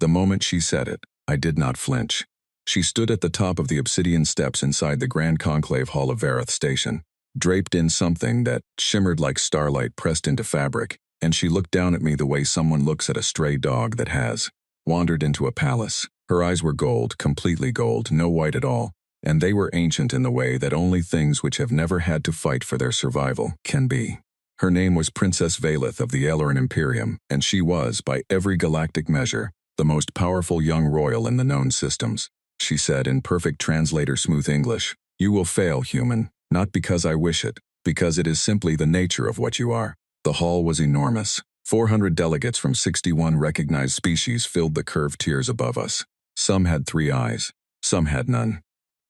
The moment she said it, I did not flinch. She stood at the top of the obsidian steps inside the Grand Conclave Hall of Vareth Station, draped in something that shimmered like starlight pressed into fabric, and she looked down at me the way someone looks at a stray dog that has wandered into a palace. Her eyes were gold, completely gold, no white at all, and they were ancient in the way that only things which have never had to fight for their survival can be. Her name was Princess Valeth of the Aileron Imperium, and she was, by every galactic measure, the most powerful young royal in the known systems. She said in perfect translator smooth English, "You will fail, human, not because I wish it, because it is simply the nature of what you are." The hall was enormous. 400 delegates from 61 recognized species filled the curved tiers above us. Some had 3 eyes. Some had none.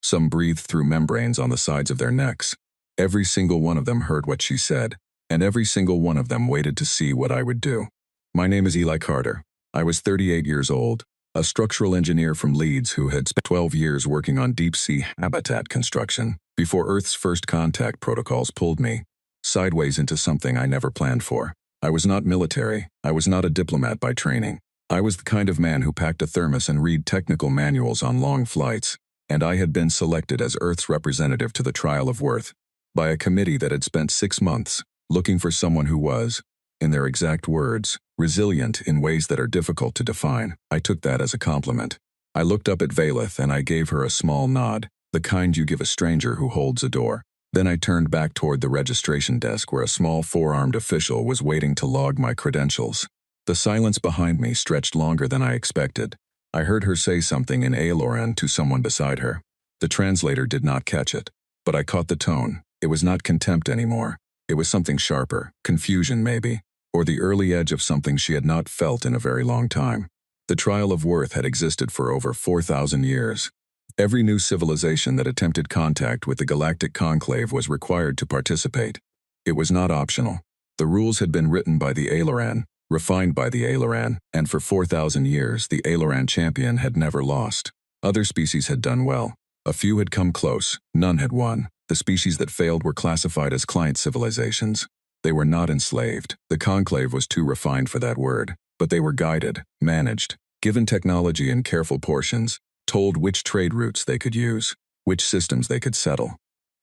Some breathed through membranes on the sides of their necks. Every single one of them heard what she said, and every single one of them waited to see what I would do. My name is Eli Carter. I was 38 years old, a structural engineer from Leeds who had spent 12 years working on deep-sea habitat construction before Earth's first contact protocols pulled me sideways into something I never planned for. I was not military. I was not a diplomat by training. I was the kind of man who packed a thermos and read technical manuals on long flights, and I had been selected as Earth's representative to the Trial of Worth by a committee that had spent 6 months looking for someone who was, in their exact words, resilient in ways that are difficult to define. I took that as a compliment. I looked up at Valeth and I gave her a small nod, the kind you give a stranger who holds a door. Then I turned back toward the registration desk where a small 4-armed official was waiting to log my credentials. The silence behind me stretched longer than I expected. I heard her say something in Aileron to someone beside her. The translator did not catch it, but I caught the tone. It was not contempt anymore. It was something sharper, confusion maybe, or the early edge of something she had not felt in a very long time. The Trial of Worth had existed for over 4,000 years. Every new civilization that attempted contact with the Galactic Conclave was required to participate. It was not optional. The rules had been written by the Aileron, refined by the Aileron, and for 4,000 years the Aileron champion had never lost. Other species had done well. A few had come close. None had won. The species that failed were classified as client civilizations. They were not enslaved. The Conclave was too refined for that word. But they were guided, managed, given technology in careful portions, told which trade routes they could use, which systems they could settle.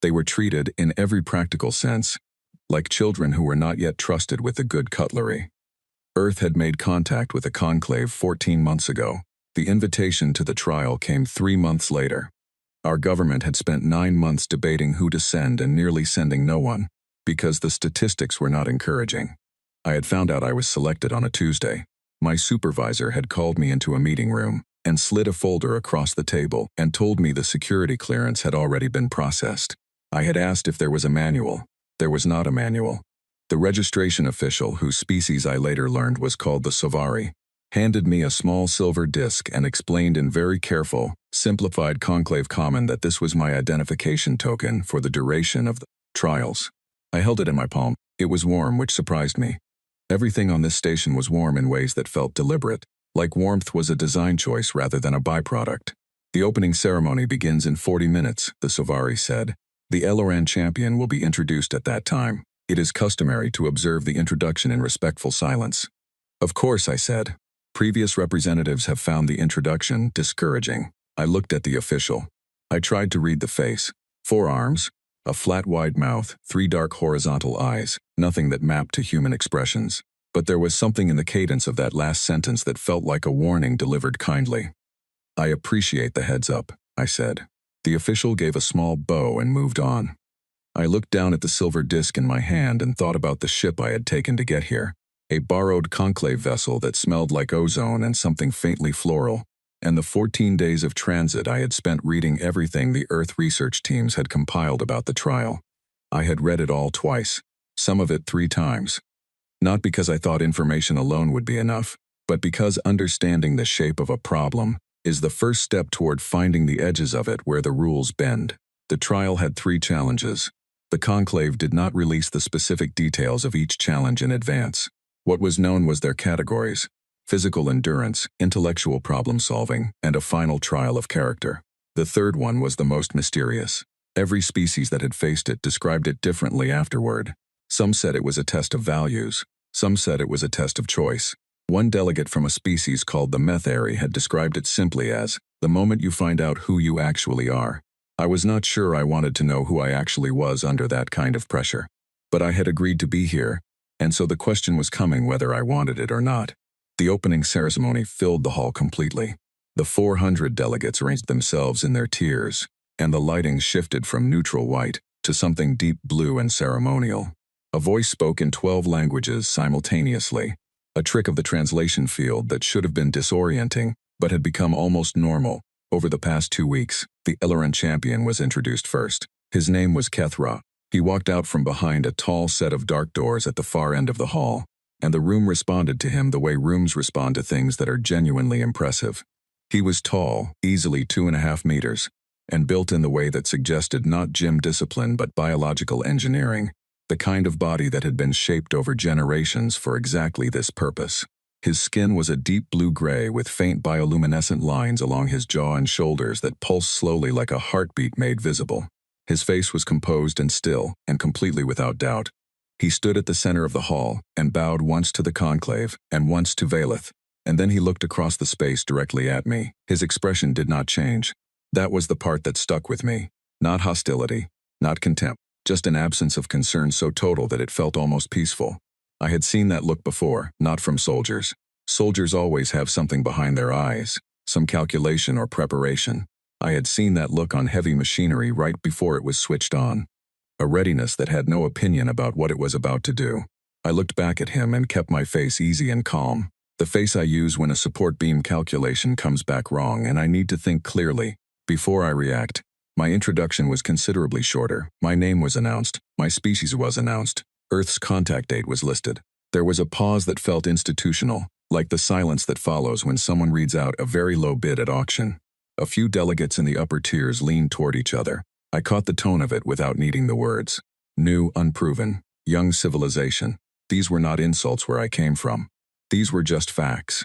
They were treated, in every practical sense, like children who were not yet trusted with the good cutlery. Earth had made contact with the Conclave 14 months ago. The invitation to the trial came 3 months later. Our government had spent 9 months debating who to send and nearly sending no one, because the statistics were not encouraging. I had found out I was selected on a Tuesday. My supervisor had called me into a meeting room and slid a folder across the table and told me the security clearance had already been processed. I had asked if there was a manual. There was not a manual. The registration official, whose species I later learned was called the Savari, handed me a small silver disc and explained in very careful, simplified conclave common that this was my identification token for the duration of the trials. I held it in my palm. It was warm, which surprised me. Everything on this station was warm in ways that felt deliberate, like warmth was a design choice rather than a byproduct. The opening ceremony begins in 40 minutes, the Savari said. The Aileron champion will be introduced at that time. It is customary to observe the introduction in respectful silence. Of course, I said. Previous representatives have found the introduction discouraging. I looked at the official. I tried to read the face. 4 arms, a flat wide mouth, 3 dark horizontal eyes, nothing that mapped to human expressions. But there was something in the cadence of that last sentence that felt like a warning delivered kindly. "I appreciate the heads up," I said. The official gave a small bow and moved on. I looked down at the silver disc in my hand and thought about the ship I had taken to get here, a borrowed conclave vessel that smelled like ozone and something faintly floral, and the 14 days of transit I had spent reading everything the Earth research teams had compiled about the trial. I had read it all twice, some of it 3 times. Not because I thought information alone would be enough, but because understanding the shape of a problem is the first step toward finding the edges of it where the rules bend. The trial had 3 challenges. The conclave did not release the specific details of each challenge in advance. What was known was their categories: physical endurance, intellectual problem-solving, and a final trial of character. The third one was the most mysterious. Every species that had faced it described it differently afterward. Some said it was a test of values. Some said it was a test of choice. One delegate from a species called the Methari had described it simply as, the moment you find out who you actually are. I was not sure I wanted to know who I actually was under that kind of pressure. But I had agreed to be here, and so the question was coming whether I wanted it or not. The opening ceremony filled the hall completely. The 400 delegates arranged themselves in their tiers, and the lighting shifted from neutral white to something deep blue and ceremonial. A voice spoke in 12 languages simultaneously, a trick of the translation field that should have been disorienting, but had become almost normal. Over the past 2 weeks, the Elleran champion was introduced first. His name was Kethra. He walked out from behind a tall set of dark doors at the far end of the hall, and the room responded to him the way rooms respond to things that are genuinely impressive. He was tall, easily 2.5 meters, and built in the way that suggested not gym discipline but biological engineering, the kind of body that had been shaped over generations for exactly this purpose. His skin was a deep blue-gray with faint bioluminescent lines along his jaw and shoulders that pulsed slowly like a heartbeat made visible. His face was composed and still, and completely without doubt. He stood at the center of the hall and bowed once to the conclave and once to Valeth, and then he looked across the space directly at me. His expression did not change. That was the part that stuck with me. Not hostility, not contempt, just an absence of concern so total that it felt almost peaceful. I had seen that look before, not from soldiers. Soldiers always have something behind their eyes, some calculation or preparation. I had seen that look on heavy machinery right before it was switched on. A readiness that had no opinion about what it was about to do. I looked back at him and kept my face easy and calm. The face I use when a support beam calculation comes back wrong and I need to think clearly. Before I react, my introduction was considerably shorter. My name was announced. My species was announced. Earth's contact date was listed. There was a pause that felt institutional, like the silence that follows when someone reads out a very low bid at auction. A few delegates in the upper tiers leaned toward each other. I caught the tone of it without needing the words. New, unproven, young civilization. These were not insults where I came from. These were just facts.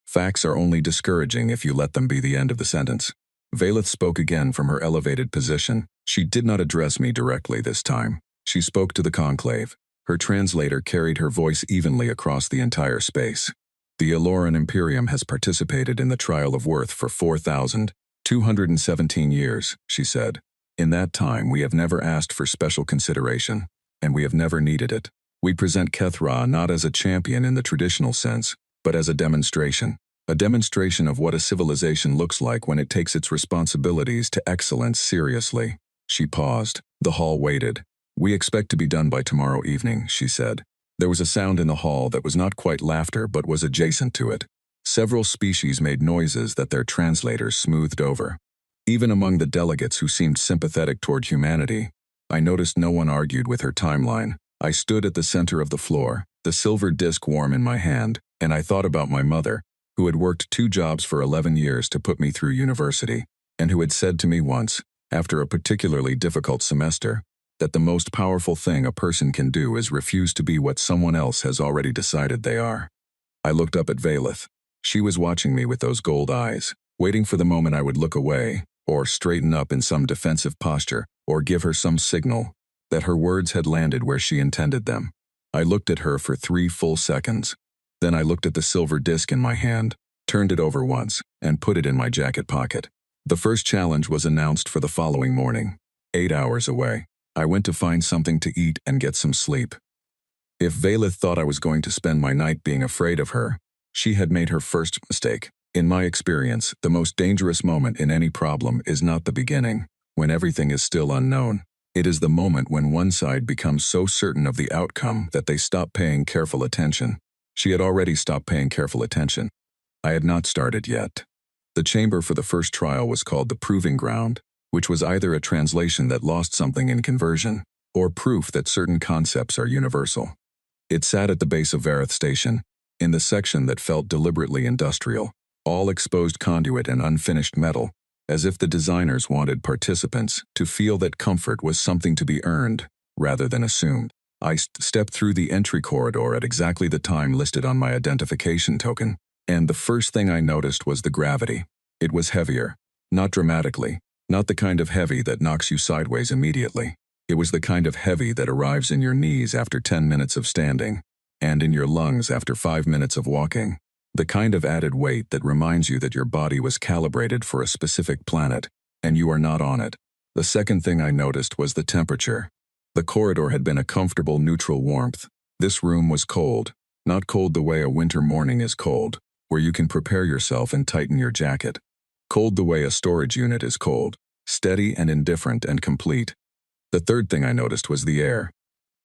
Facts are only discouraging if you let them be the end of the sentence. Valeth spoke again from her elevated position. She did not address me directly this time. She spoke to the conclave. Her translator carried her voice evenly across the entire space. The Elloran Imperium has participated in the Trial of Worth for 4,217 years, she said. In that time, we have never asked for special consideration, and we have never needed it. We present Kethra not as a champion in the traditional sense, but as a demonstration of what a civilization looks like when it takes its responsibilities to excellence seriously. She paused. The hall waited. We expect to be done by tomorrow evening, she said. There was a sound in the hall that was not quite laughter but was adjacent to it. Several species made noises that their translators smoothed over. Even among the delegates who seemed sympathetic toward humanity, I noticed no one argued with her timeline. I stood at the center of the floor, the silver disc warm in my hand, and I thought about my mother, who had worked 2 jobs for 11 years to put me through university, and who had said to me once, after a particularly difficult semester, that the most powerful thing a person can do is refuse to be what someone else has already decided they are. I looked up at Valeth. She was watching me with those gold eyes, waiting for the moment I would look away, or straighten up in some defensive posture, or give her some signal that her words had landed where she intended them. I looked at her for 3 full seconds. Then I looked at the silver disc in my hand, turned it over once, and put it in my jacket pocket. The first challenge was announced for the following morning, 8 hours away. I went to find something to eat and get some sleep. If Valeth thought I was going to spend my night being afraid of her, she had made her first mistake. In my experience, the most dangerous moment in any problem is not the beginning, when everything is still unknown. It is the moment when one side becomes so certain of the outcome that they stop paying careful attention. She had already stopped paying careful attention. I had not started yet. The chamber for the first trial was called the Proving Ground, which was either a translation that lost something in conversion, or proof that certain concepts are universal. It sat at the base of Vareth Station, in the section that felt deliberately industrial, all exposed conduit and unfinished metal, as if the designers wanted participants to feel that comfort was something to be earned, rather than assumed. I stepped through the entry corridor at exactly the time listed on my identification token, and the first thing I noticed was the gravity. It was heavier, not dramatically, not the kind of heavy that knocks you sideways immediately. It was the kind of heavy that arrives in your knees after 10 minutes of standing, and in your lungs after 5 minutes of walking. The kind of added weight that reminds you that your body was calibrated for a specific planet, and you are not on it. The second thing I noticed was the temperature. The corridor had been a comfortable neutral warmth. This room was cold, not cold the way a winter morning is cold, where you can prepare yourself and tighten your jacket. Cold the way a storage unit is cold, steady and indifferent and complete. The third thing I noticed was the air.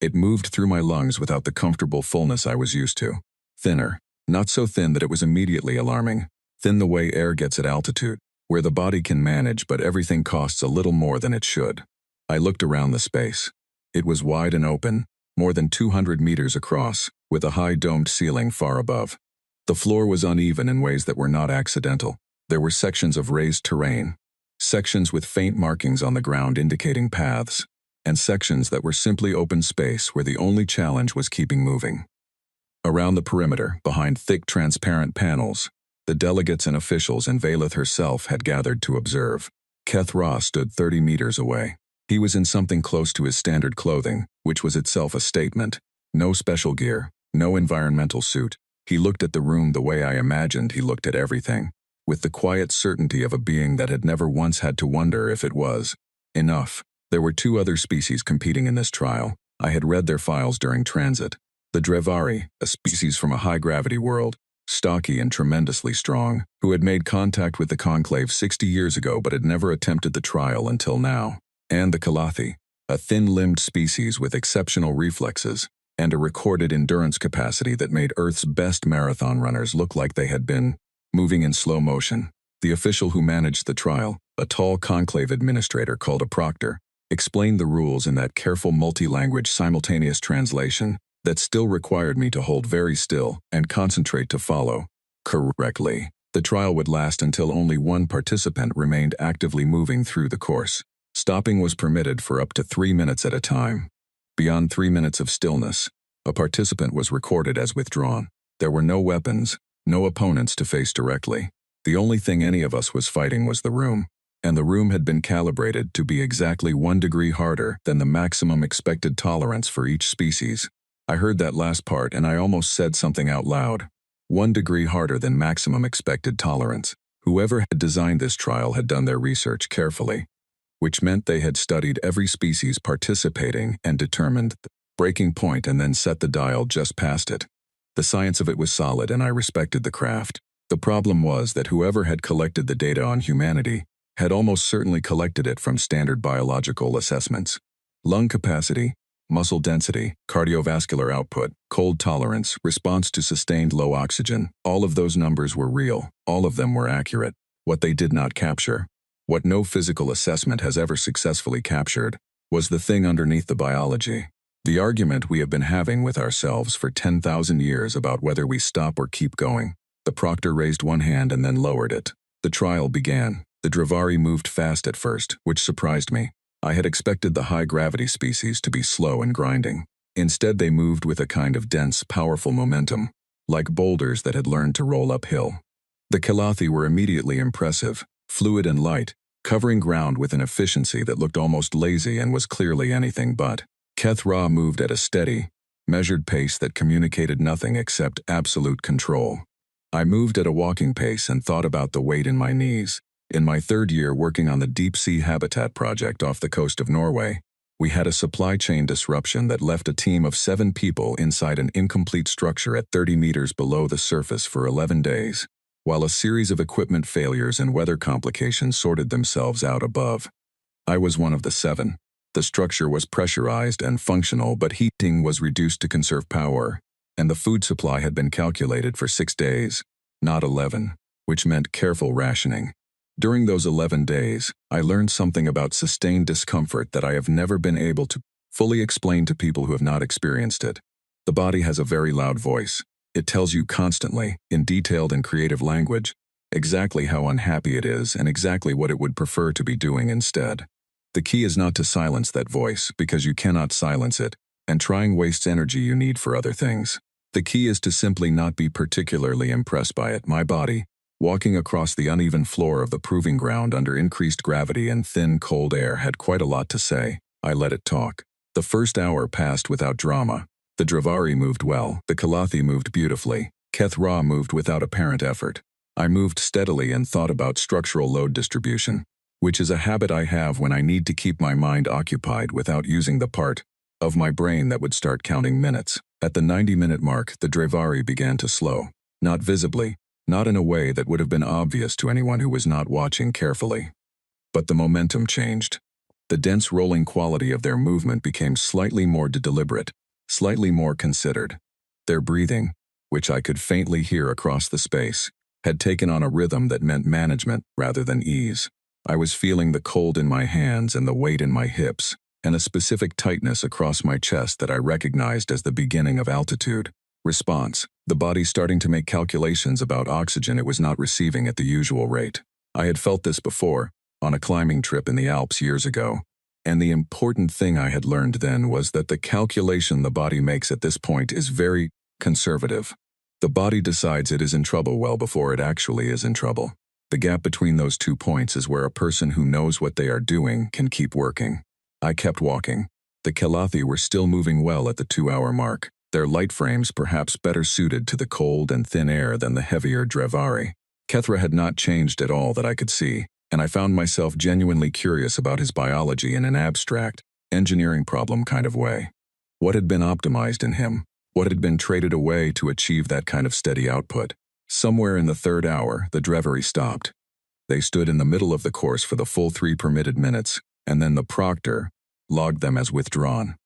It moved through my lungs without the comfortable fullness I was used to. Thinner. Not so thin that it was immediately alarming. Thin the way air gets at altitude, where the body can manage but everything costs a little more than it should. I looked around the space. It was wide and open, more than 200 meters across, with a high domed ceiling far above. The floor was uneven in ways that were not accidental. There were sections of raised terrain, sections with faint markings on the ground indicating paths, and sections that were simply open space where the only challenge was keeping moving. Around the perimeter, behind thick transparent panels, the delegates and officials and Valeth herself had gathered to observe. Keth Ra stood 30 meters away. He was in something close to his standard clothing, which was itself a statement. No special gear, no environmental suit. He looked at the room the way I imagined he looked at everything, with the quiet certainty of a being that had never once had to wonder if it was enough. There were 2 other species competing in this trial. I had read their files during transit. The Drevari, a species from a high-gravity world, stocky and tremendously strong, who had made contact with the Conclave 60 years ago but had never attempted the trial until now. And the Kalathi, a thin-limbed species with exceptional reflexes and a recorded endurance capacity that made Earth's best marathon runners look like they had been moving in slow motion. The official who managed the trial, a tall Conclave administrator called a proctor, explained the rules in that careful multi-language simultaneous translation that still required me to hold very still and concentrate to follow correctly. The trial would last until only one participant remained actively moving through the course. Stopping was permitted for up to 3 minutes at a time. Beyond 3 minutes of stillness, a participant was recorded as withdrawn. There were no weapons, no opponents to face directly. The only thing any of us was fighting was the room, and the room had been calibrated to be exactly 1 degree harder than the maximum expected tolerance for each species. I heard that last part and I almost said something out loud. 1 degree harder than maximum expected tolerance. Whoever had designed this trial had done their research carefully, which meant they had studied every species participating and determined the breaking point and then set the dial just past it. The science of it was solid and I respected the craft. The problem was that whoever had collected the data on humanity had almost certainly collected it from standard biological assessments. Lung capacity, muscle density, cardiovascular output, cold tolerance, response to sustained low oxygen, all of those numbers were real, all of them were accurate. What they did not capture, what no physical assessment has ever successfully captured, was the thing underneath the biology. The argument we have been having with ourselves for 10,000 years about whether we stop or keep going. The proctor raised one hand and then lowered it. The trial began. The Drevari moved fast at first, which surprised me. I had expected the high-gravity species to be slow and grinding. Instead they moved with a kind of dense, powerful momentum, like boulders that had learned to roll uphill. The Kalathi were immediately impressive, fluid and light, covering ground with an efficiency that looked almost lazy and was clearly anything but. Keth Ra moved at a steady, measured pace that communicated nothing except absolute control. I moved at a walking pace and thought about the weight in my knees. In my 3rd year working on the deep-sea habitat project off the coast of Norway, we had a supply chain disruption that left a team of 7 people inside an incomplete structure at 30 meters below the surface for 11 days, while a series of equipment failures and weather complications sorted themselves out above. I was one of the 7. The structure was pressurized and functional, but heating was reduced to conserve power, and the food supply had been calculated for 6 days, not 11, which meant careful rationing. During those 11 days, I learned something about sustained discomfort that I have never been able to fully explain to people who have not experienced it. The body has a very loud voice. It tells you constantly, in detailed and creative language, exactly how unhappy it is and exactly what it would prefer to be doing instead. The key is not to silence that voice, because you cannot silence it, and trying wastes energy you need for other things. The key is to simply not be particularly impressed by it. My body, walking across the uneven floor of the proving ground under increased gravity and thin, cold air, had quite a lot to say. I let it talk. The first hour passed without drama. The Drevari moved well, the Kalathi moved beautifully, Kethra moved without apparent effort. I moved steadily and thought about structural load distribution, which is a habit I have when I need to keep my mind occupied without using the part of my brain that would start counting minutes. At the 90-minute mark, the Drevari began to slow. Not visibly, not in a way that would have been obvious to anyone who was not watching carefully. But the momentum changed. The dense rolling quality of their movement became slightly more deliberate, slightly more considered. Their breathing, which I could faintly hear across the space, had taken on a rhythm that meant management rather than ease. I was feeling the cold in my hands and the weight in my hips, and a specific tightness across my chest that I recognized as the beginning of altitude. Response: the body starting to make calculations about oxygen it was not receiving at the usual rate. I had felt this before, on a climbing trip in the Alps years ago, and the important thing I had learned then was that the calculation the body makes at this point is very conservative. The body decides it is in trouble well before it actually is in trouble. The gap between those 2 points is where a person who knows what they are doing can keep working. I kept walking. The Kelathi were still moving well at the 2-hour mark, their light frames perhaps better suited to the cold and thin air than the heavier Drevari. Kethra had not changed at all that I could see, and I found myself genuinely curious about his biology in an abstract, engineering problem kind of way. What had been optimized in him? What had been traded away to achieve that kind of steady output? Somewhere in the 3rd hour, the Drevari stopped. They stood in the middle of the course for the full 3 permitted minutes, and then the proctor logged them as withdrawn.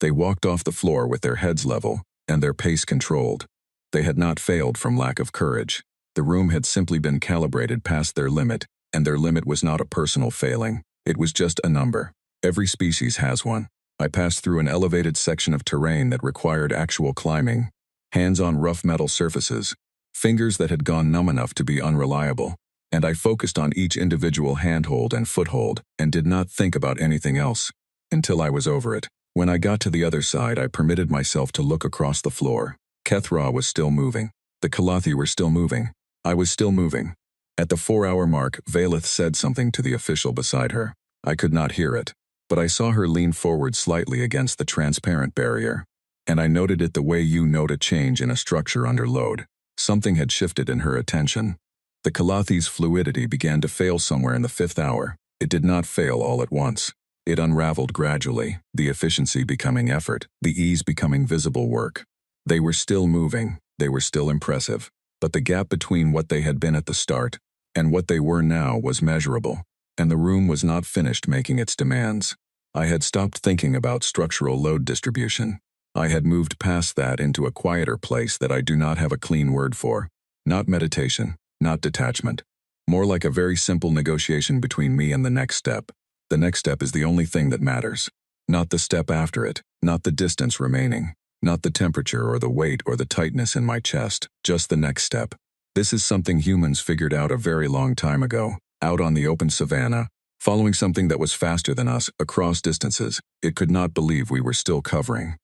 They walked off the floor with their heads level and their pace controlled. They had not failed from lack of courage. The room had simply been calibrated past their limit, and their limit was not a personal failing. It was just a number. Every species has one. I passed through an elevated section of terrain that required actual climbing, hands on rough metal surfaces, fingers that had gone numb enough to be unreliable, and I focused on each individual handhold and foothold and did not think about anything else until I was over it. When I got to the other side, I permitted myself to look across the floor. Kethra was still moving. The Kelathi were still moving. I was still moving. At the 4-hour mark, Valeth said something to the official beside her. I could not hear it, but I saw her lean forward slightly against the transparent barrier, and I noted it the way you note a change in a structure under load. Something had shifted in her attention. The Kelathi's fluidity began to fail somewhere in the 5th hour. It did not fail all at once. It unraveled gradually, the efficiency becoming effort, the ease becoming visible work. They were still moving, they were still impressive, but the gap between what they had been at the start and what they were now was measurable, and the room was not finished making its demands. I had stopped thinking about structural load distribution. I had moved past that into a quieter place that I do not have a clean word for. Not meditation, not detachment. More like a very simple negotiation between me and the next step. The next step is the only thing that matters. Not the step after it, not the distance remaining, not the temperature or the weight or the tightness in my chest, just the next step. This is something humans figured out a very long time ago, out on the open savanna, following something that was faster than us across distances it could not believe we were still covering.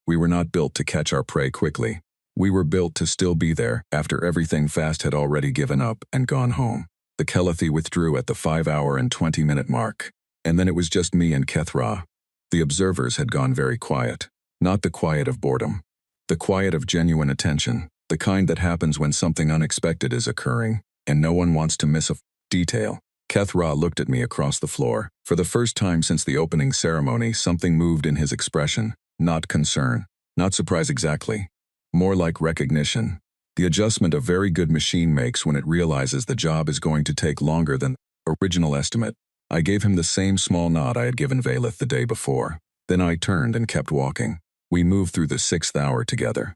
We were not built to catch our prey quickly. We were built to still be there after everything fast had already given up and gone home. The Kelathi withdrew at the 5-hour and 20-minute mark, and then it was just me and Kethra. The observers had gone very quiet. Not the quiet of boredom. The quiet of genuine attention, the kind that happens when something unexpected is occurring, and no one wants to miss a detail. Kethra looked at me across the floor. For the first time since the opening ceremony, something moved in his expression. Not concern, not surprise exactly. More like recognition. The adjustment a very good machine makes when it realizes the job is going to take longer than the original estimate. I gave him the same small nod I had given Valeth the day before. Then I turned and kept walking. We moved through the 6th hour together.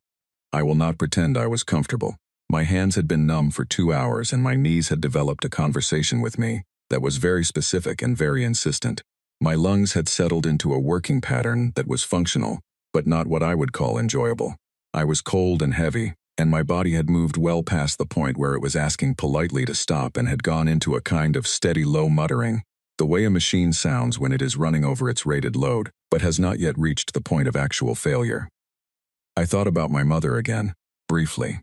I will not pretend I was comfortable. My hands had been numb for 2 hours and my knees had developed a conversation with me that was very specific and very insistent. My lungs had settled into a working pattern that was functional, but not what I would call enjoyable. I was cold and heavy, and my body had moved well past the point where it was asking politely to stop and had gone into a kind of steady low muttering, the way a machine sounds when it is running over its rated load, but has not yet reached the point of actual failure. I thought about my mother again, briefly.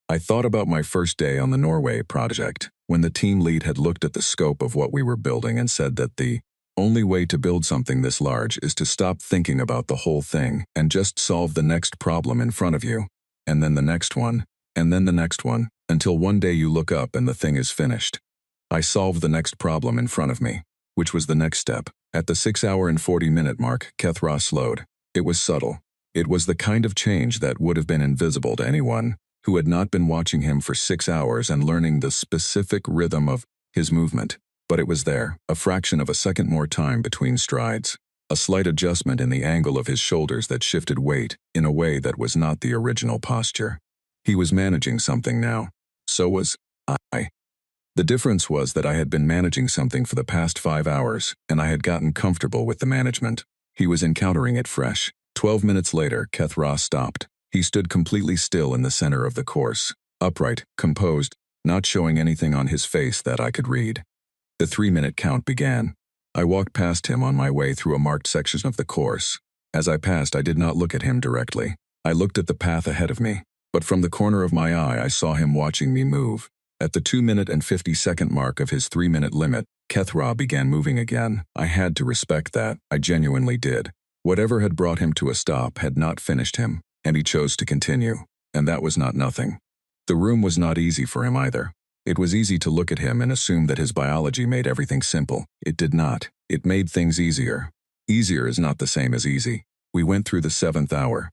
I thought about my first day on the Norway project, when the team lead had looked at the scope of what we were building and said that the only way to build something this large is to stop thinking about the whole thing and just solve the next problem in front of you, and then the next one, and then the next one, until one day you look up and the thing is finished. I solved the next problem in front of me, which was the next step. At the 6-hour and 40-minute mark, Kethra slowed. It was subtle. It was the kind of change that would have been invisible to anyone who had not been watching him for 6 hours and learning the specific rhythm of his movement. But it was there, a fraction of a second more time between strides. A slight adjustment in the angle of his shoulders that shifted weight in a way that was not the original posture. He was managing something now. So was I. The difference was that I had been managing something for the past 5 hours, and I had gotten comfortable with the management. He was encountering it fresh. 12 minutes later, Kethra stopped. He stood completely still in the center of the course, upright, composed, not showing anything on his face that I could read. The 3-minute count began. I walked past him on my way through a marked section of the course. As I passed, I did not look at him directly. I looked at the path ahead of me, but from the corner of my eye I saw him watching me move. At the 2-minute and 50-second mark of his 3-minute limit, Kethra began moving again. I had to respect that. I genuinely did. Whatever had brought him to a stop had not finished him, and he chose to continue. And that was not nothing. The room was not easy for him either. It was easy to look at him and assume that his biology made everything simple. It did not. It made things easier. Easier is not the same as easy. We went through the 7th hour.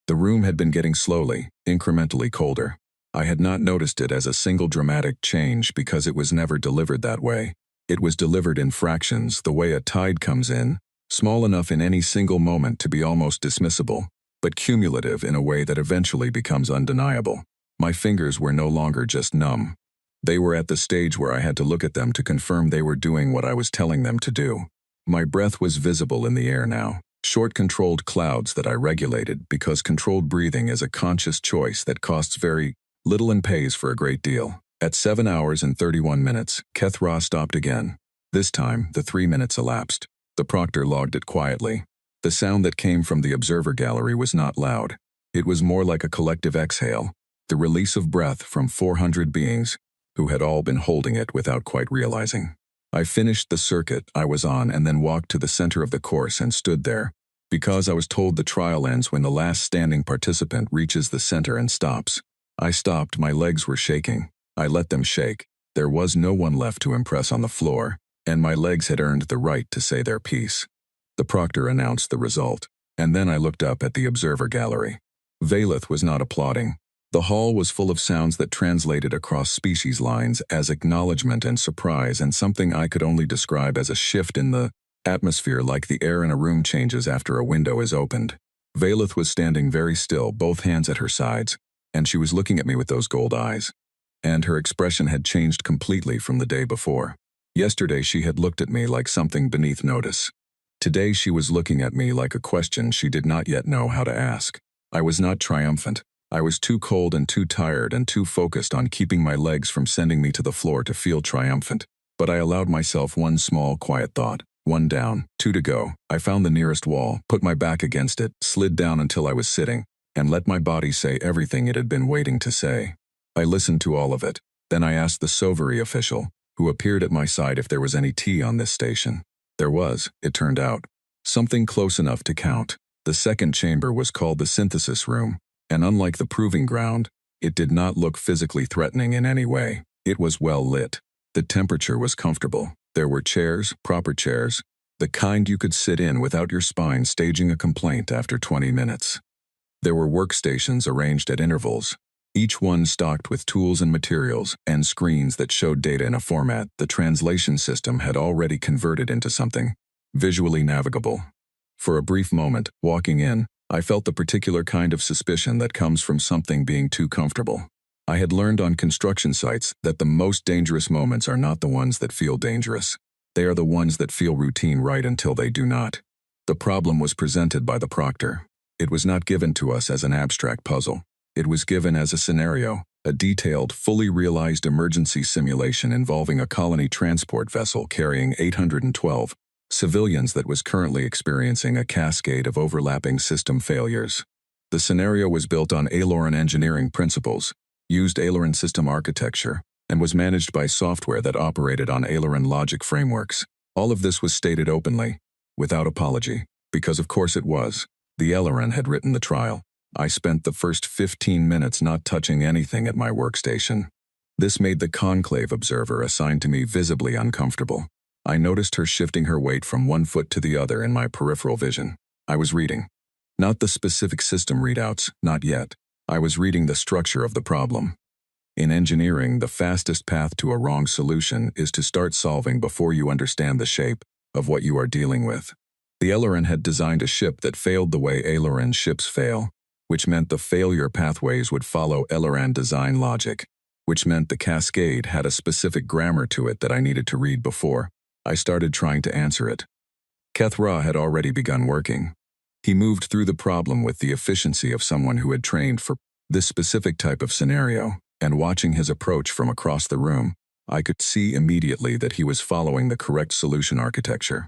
The room had been getting slowly, incrementally colder. I had not noticed it as a single dramatic change because it was never delivered that way. It was delivered in fractions, the way a tide comes in, small enough in any single moment to be almost dismissible, but cumulative in a way that eventually becomes undeniable. My fingers were no longer just numb. They were at the stage where I had to look at them to confirm they were doing what I was telling them to do. My breath was visible in the air now, short controlled clouds that I regulated because controlled breathing is a conscious choice that costs very little and pays for a great deal. At 7 hours and 31 minutes, Kethra stopped again. This time, the 3 minutes elapsed. The proctor logged it quietly. The sound that came from the observer gallery was not loud. It was more like a collective exhale, the release of breath from 400 beings who had all been holding it without quite realizing. I finished the circuit I was on and then walked to the center of the course and stood there, because I was told the trial ends when the last standing participant reaches the center and stops. I stopped, my legs were shaking. I let them shake. There was no one left to impress on the floor, and my legs had earned the right to say their piece. The proctor announced the result, and then I looked up at the observer gallery. Valeth was not applauding. The hall was full of sounds that translated across species lines as acknowledgement and surprise and something I could only describe as a shift in the atmosphere, like the air in a room changes after a window is opened. Valeth was standing very still, both hands at her sides, and she was looking at me with those gold eyes. And her expression had changed completely from the day before. Yesterday she had looked at me like something beneath notice. Today she was looking at me like a question she did not yet know how to ask. I was not triumphant. I was too cold and too tired and too focused on keeping my legs from sending me to the floor to feel triumphant. But I allowed myself one small, quiet thought. 1 down, 2 to go. I found the nearest wall, put my back against it, slid down until I was sitting, and let my body say everything it had been waiting to say. I listened to all of it. Then I asked the Soveri official, who appeared at my side, if there was any tea on this station. There was, it turned out. Something close enough to count. The second chamber was called the synthesis room, and unlike the proving ground, it did not look physically threatening in any way. It was well lit. The temperature was comfortable. There were chairs, proper chairs, the kind you could sit in without your spine staging a complaint after 20 minutes. There were workstations arranged at intervals, each one stocked with tools and materials and screens that showed data in a format the translation system had already converted into something visually navigable. For a brief moment, walking in, I felt the particular kind of suspicion that comes from something being too comfortable. I had learned on construction sites that the most dangerous moments are not the ones that feel dangerous. They are the ones that feel routine right until they do not. The problem was presented by the proctor. It was not given to us as an abstract puzzle. It was given as a scenario, a detailed, fully realized emergency simulation involving a colony transport vessel carrying 812 civilians that was currently experiencing a cascade of overlapping system failures. The scenario was built on Aileron engineering principles, used Aileron system architecture, and was managed by software that operated on Aileron logic frameworks. All of this was stated openly, without apology, because of course it was. The Aileron had written the trial. I spent the first 15 minutes not touching anything at my workstation. This made the conclave observer assigned to me visibly uncomfortable. I noticed her shifting her weight from one foot to the other in my peripheral vision. I was reading. Not the specific system readouts, not yet. I was reading the structure of the problem. In engineering, the fastest path to a wrong solution is to start solving before you understand the shape of what you are dealing with. The Aileron had designed a ship that failed the way Aileron ships fail, which meant the failure pathways would follow Aileron design logic, which meant the cascade had a specific grammar to it that I needed to read before I started trying to answer it. Kethra had already begun working. He moved through the problem with the efficiency of someone who had trained for this specific type of scenario, and watching his approach from across the room, I could see immediately that he was following the correct solution architecture.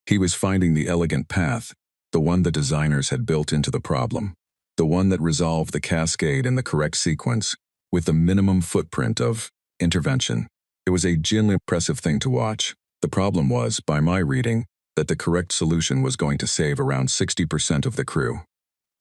He was finding the elegant path, the one the designers had built into the problem, the one that resolved the cascade in the correct sequence, with the minimum footprint of intervention. It was a genuinely impressive thing to watch. The problem was, by my reading, that the correct solution was going to save around 60% of the crew.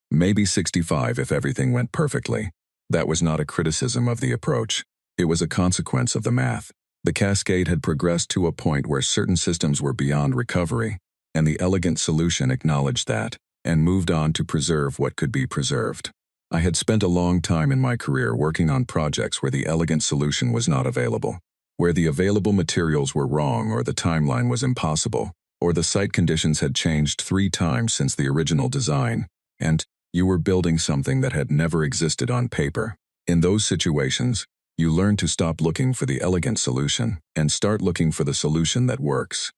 Maybe 65 if everything went perfectly. That was not a criticism of the approach. It was a consequence of the math. The cascade had progressed to a point where certain systems were beyond recovery, and the elegant solution acknowledged that, and moved on to preserve what could be preserved. I had spent a long time in my career working on projects where the elegant solution was not available, where the available materials were wrong or the timeline was impossible, or the site conditions had changed 3 times since the original design, and you were building something that had never existed on paper. In those situations, you learn to stop looking for the elegant solution and start looking for the solution that works.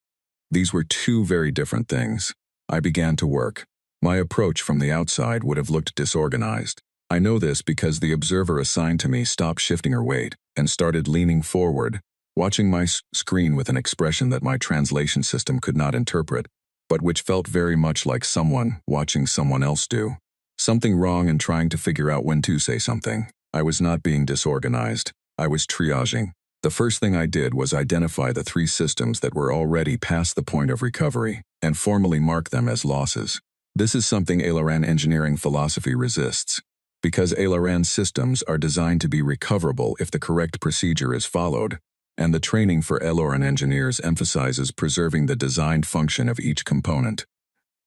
These were 2 very different things. I began to work. My approach from the outside would have looked disorganized. I know this because the observer assigned to me stopped shifting her weight and started leaning forward, watching my screen with an expression that my translation system could not interpret, but which felt very much like someone watching someone else do something wrong and trying to figure out when to say something. I was not being disorganized. I was triaging. The first thing I did was identify the 3 systems that were already past the point of recovery and formally mark them as losses. This is something Aileron engineering philosophy resists, because Aileron systems are designed to be recoverable if the correct procedure is followed, and the training for Aileron engineers emphasizes preserving the designed function of each component.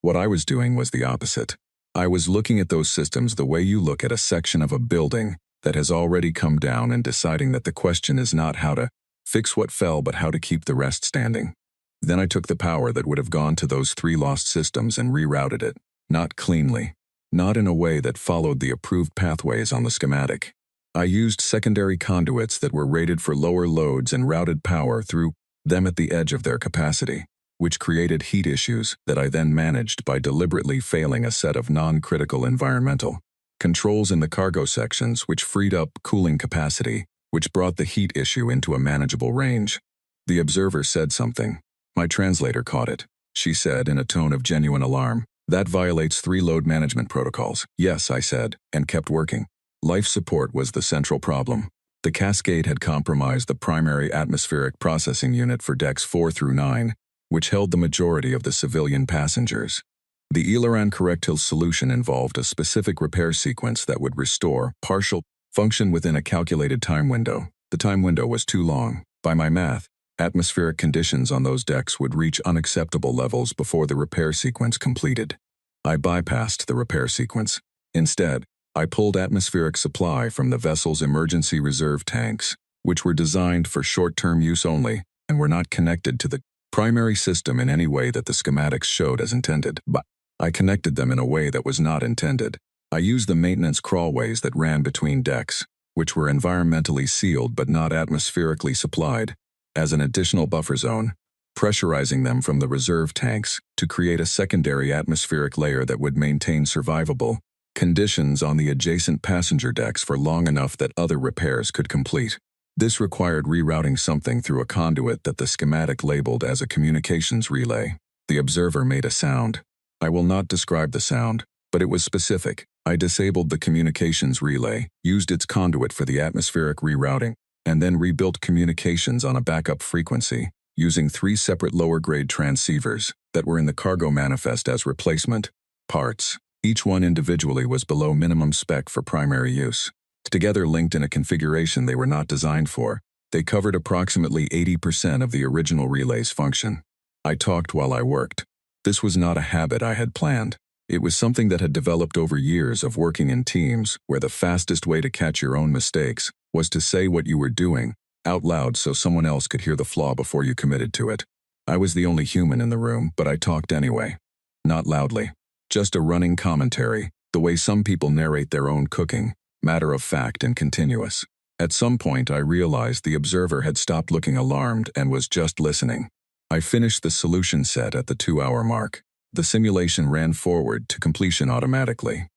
What I was doing was the opposite. I was looking at those systems the way you look at a section of a building that has already come down and deciding that the question is not how to fix what fell but how to keep the rest standing. Then I took the power that would have gone to those 3 lost systems and rerouted it, not cleanly, not in a way that followed the approved pathways on the schematic. I used secondary conduits that were rated for lower loads and routed power through them at the edge of their capacity, which created heat issues that I then managed by deliberately failing a set of non-critical environmental controls in the cargo sections, which freed up cooling capacity, which brought the heat issue into a manageable range. The observer said something. My translator caught it. She said in a tone of genuine alarm, "That violates 3 load management protocols." "Yes," I said, and kept working. Life support was the central problem. The cascade had compromised the primary atmospheric processing unit for decks 4 through 9, which held the majority of the civilian passengers. The Aileron correctile solution involved a specific repair sequence that would restore partial function within a calculated time window. The time window was too long. By my math, atmospheric conditions on those decks would reach unacceptable levels before the repair sequence completed. I bypassed the repair sequence. Instead, I pulled atmospheric supply from the vessel's emergency reserve tanks, which were designed for short-term use only and were not connected to the primary system in any way that the schematics showed as intended. But I connected them in a way that was not intended. I used the maintenance crawlways that ran between decks, which were environmentally sealed but not atmospherically supplied, as an additional buffer zone, pressurizing them from the reserve tanks to create a secondary atmospheric layer that would maintain survivable conditions on the adjacent passenger decks for long enough that other repairs could complete. This required rerouting something through a conduit that the schematic labeled as a communications relay. The observer made a sound. I will not describe the sound, but it was specific. I disabled the communications relay, used its conduit for the atmospheric rerouting, and then rebuilt communications on a backup frequency, using 3 separate lower-grade transceivers that were in the cargo manifest as replacement parts. Each one individually was below minimum spec for primary use. Together linked in a configuration they were not designed for, they covered approximately 80% of the original relay's function. I talked while I worked. This was not a habit I had planned. It was something that had developed over years of working in teams where the fastest way to catch your own mistakes was to say what you were doing out loud so someone else could hear the flaw before you committed to it. I was the only human in the room, but I talked anyway. Not loudly. Just a running commentary, the way some people narrate their own cooking, matter of fact and continuous. At some point I realized the observer had stopped looking alarmed and was just listening. I finished the solution set at the 2-hour mark. The simulation ran forward to completion automatically.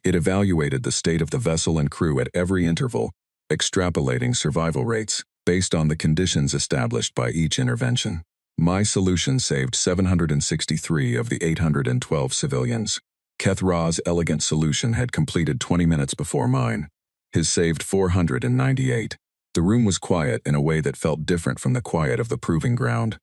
It evaluated the state of the vessel and crew at every interval, extrapolating survival rates based on the conditions established by each intervention. My solution saved 763 of the 812 civilians. Keth Ra's elegant solution had completed 20 minutes before mine. His saved 498. The room was quiet in a way that felt different from the quiet of the proving ground.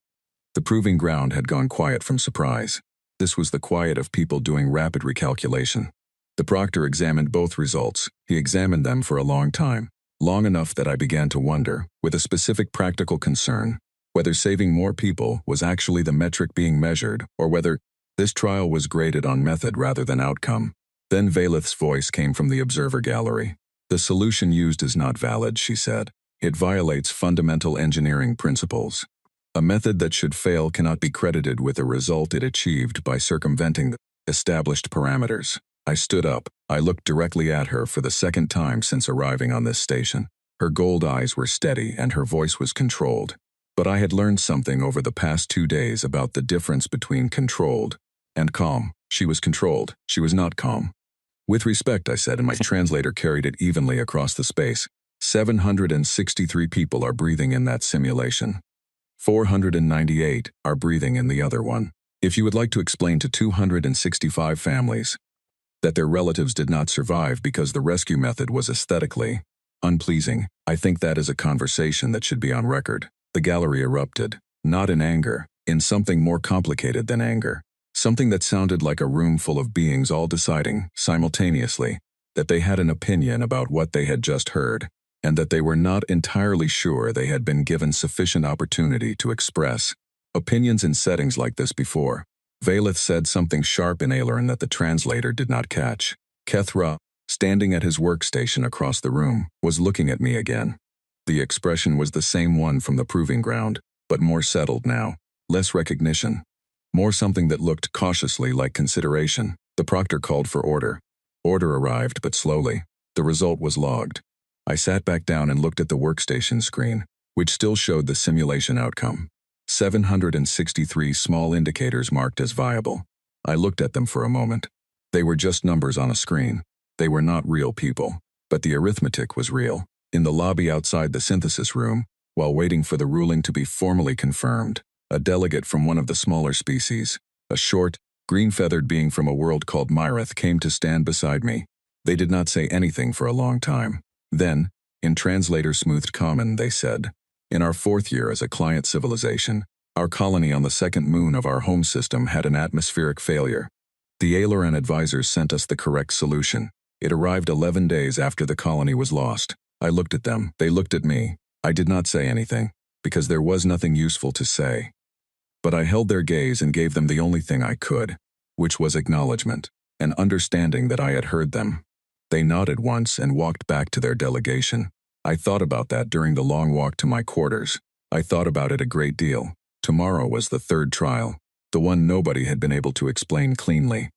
The proving ground had gone quiet from surprise. This was the quiet of people doing rapid recalculation. The proctor examined both results. He examined them for a long time. Long enough that I began to wonder, with a specific practical concern, whether saving more people was actually the metric being measured, or whether this trial was graded on method rather than outcome. Then Valeth's voice came from the observer gallery. "The solution used is not valid," she said. "It violates fundamental engineering principles. A method that should fail cannot be credited with a result it achieved by circumventing the established parameters." I stood up. I looked directly at her for the second time since arriving on this station. Her gold eyes were steady and her voice was controlled. But I had learned something over the past 2 days about the difference between controlled and calm. She was controlled. She was not calm. "With respect," I said, and my translator carried it evenly across the space. 763 people are breathing in that simulation. 498 are breathing in the other one. If you would like to explain to 265 families that their relatives did not survive because the rescue method was aesthetically unpleasing, I think that is a conversation that should be on record. The gallery erupted, not in anger, in something more complicated than anger. Something that sounded like a room full of beings all deciding, simultaneously, that they had an opinion about what they had just heard, and that they were not entirely sure they had been given sufficient opportunity to express opinions in settings like this before. Valeth said something sharp in Aileron that the translator did not catch. Keth Ra, standing at his workstation across the room, was looking at me again. The expression was the same one from the proving ground, but more settled now, less recognition. More something that looked cautiously like consideration. The proctor called for order. Order arrived, but slowly. The result was logged. I sat back down and looked at the workstation screen, which still showed the simulation outcome. 763 small indicators marked as viable. I looked at them for a moment. They were just numbers on a screen. They were not real people, but the arithmetic was real. In the lobby outside the synthesis room, while waiting for the ruling to be formally confirmed, a delegate from one of the smaller species, a short, green-feathered being from a world called Myrith, came to stand beside me. They did not say anything for a long time. Then, in translator-smoothed common, they said, "In our 4th year as a client civilization, our colony on the second moon of our home system had an atmospheric failure. The Aileron advisors sent us the correct solution. It arrived 11 days after the colony was lost. I looked at them. They looked at me. I did not say anything, because there was nothing useful to say. But I held their gaze and gave them the only thing I could, which was acknowledgement, an understanding that I had heard them. They nodded once and walked back to their delegation. I thought about that during the long walk to my quarters. I thought about it a great deal. Tomorrow was the 3rd trial, the one nobody had been able to explain cleanly.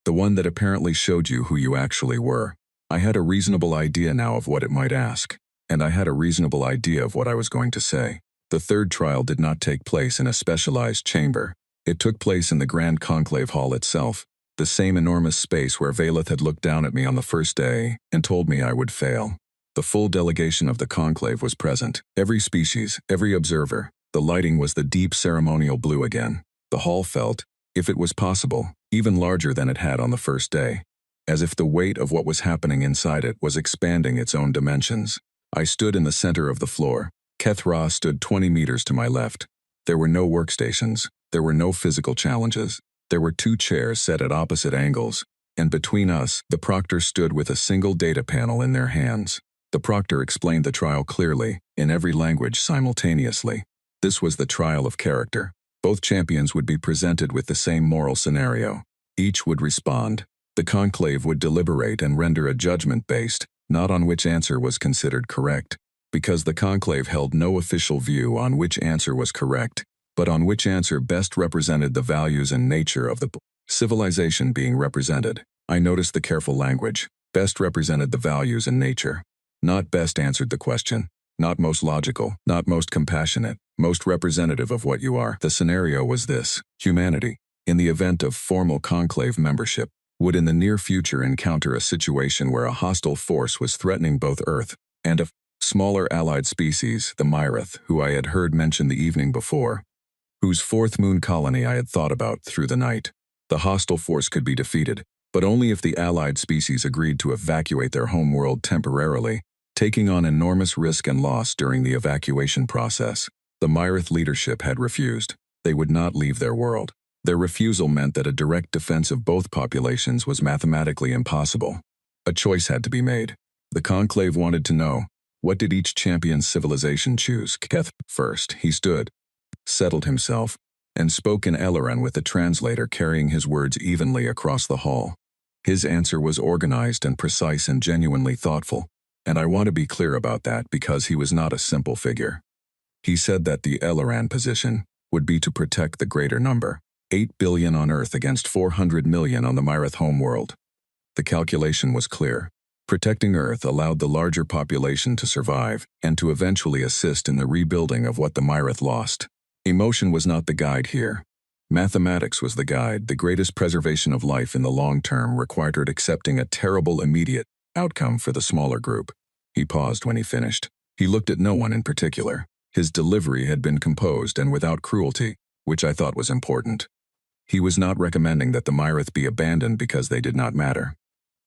The one that apparently showed you who you actually were. I had a reasonable idea now of what it might ask, and I had a reasonable idea of what I was going to say. The 3rd trial did not take place in a specialized chamber. It took place in the Grand Conclave Hall itself, the same enormous space where Valeth had looked down at me on the first day and told me I would fail. The full delegation of the conclave was present. Every species, every observer. The lighting was the deep ceremonial blue again. The hall felt, if it was possible, even larger than it had on the first day, as if the weight of what was happening inside it was expanding its own dimensions. I stood in the center of the floor. Keth Ra stood 20 meters to my left. There were no workstations. There were no physical challenges. There were 2 chairs set at opposite angles, and between us, the proctor stood with a single data panel in their hands. The proctor explained the trial clearly, in every language simultaneously. This was the trial of character. Both champions would be presented with the same moral scenario. Each would respond. The conclave would deliberate and render a judgment based, not on which answer was considered correct, because the conclave held no official view on which answer was correct, but on which answer best represented the values and nature of the civilization being represented. I noticed the careful language. Best represented the values and nature. Not best answered the question. Not most logical, not most compassionate, most representative of what you are. The scenario was this: humanity, in the event of formal conclave membership, would in the near future encounter a situation where a hostile force was threatening both Earth and a smaller allied species, the Myrith, who I had heard mentioned the evening before, whose fourth moon colony I had thought about through the night. The hostile force could be defeated, but only if the allied species agreed to evacuate their home world temporarily, taking on enormous risk and loss during the evacuation process. The Myrith leadership had refused. They would not leave their world. Their refusal meant that a direct defense of both populations was mathematically impossible. A choice had to be made. The conclave wanted to know, what did each champion's civilization choose? Keth first. He stood, settled himself, and spoke in Eleran with the translator carrying his words evenly across the hall. His answer was organized and precise and genuinely thoughtful, and I want to be clear about that because he was not a simple figure. He said that the Eleran position would be to protect the greater number, 8 billion on Earth against 400 million on the Myrith homeworld. The calculation was clear. Protecting Earth allowed the larger population to survive and to eventually assist in the rebuilding of what the Myrith lost. Emotion was not the guide here. Mathematics was the guide. The greatest preservation of life in the long term required accepting a terrible immediate outcome for the smaller group. He paused when he finished. He looked at no one in particular. His delivery had been composed and without cruelty, which I thought was important. He was not recommending that the Myrith be abandoned because they did not matter.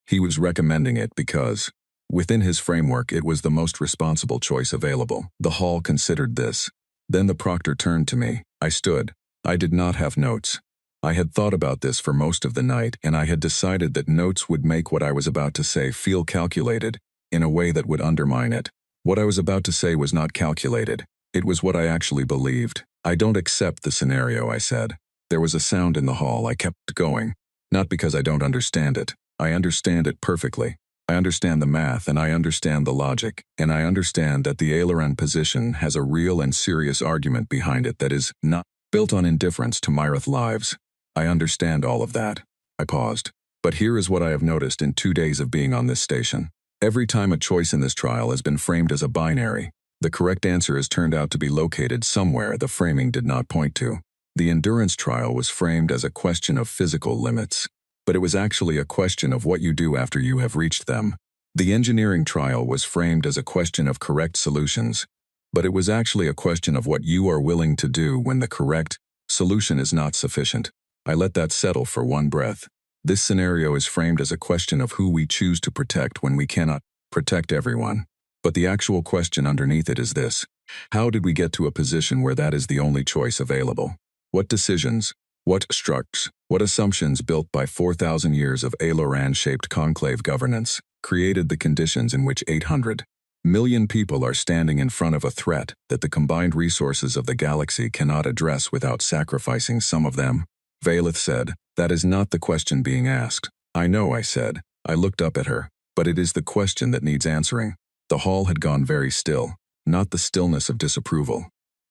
He was recommending it because, within his framework, it was the most responsible choice available. The hall considered this. Then the proctor turned to me. I stood. I did not have notes. I had thought about this for most of the night, and I had decided that notes would make what I was about to say feel calculated, in a way that would undermine it. What I was about to say was not calculated. It was what I actually believed. I don't accept the scenario, I said. There was a sound in the hall. I kept going. Not because I don't understand it. I understand it perfectly. I understand the math and I understand the logic, and I understand that the Aileron position has a real and serious argument behind it that is not built on indifference to Myrith lives. I understand all of that. I paused. But here is what I have noticed in 2 days of being on this station. Every time a choice in this trial has been framed as a binary, the correct answer has turned out to be located somewhere the framing did not point to. The endurance trial was framed as a question of physical limits, but it was actually a question of what you do after you have reached them. The engineering trial was framed as a question of correct solutions, but it was actually a question of what you are willing to do when the correct solution is not sufficient. I let that settle for one breath. This scenario is framed as a question of who we choose to protect when we cannot protect everyone. But the actual question underneath it is this: how did we get to a position where that is the only choice available? What decisions, what structs, what assumptions built by 4,000 years of Aileron-shaped conclave governance created the conditions in which 800 million people are standing in front of a threat that the combined resources of the galaxy cannot address without sacrificing some of them? Valeth said, that is not the question being asked. I know, I said. I looked up at her. But it is the question that needs answering. The hall had gone very still, not the stillness of disapproval.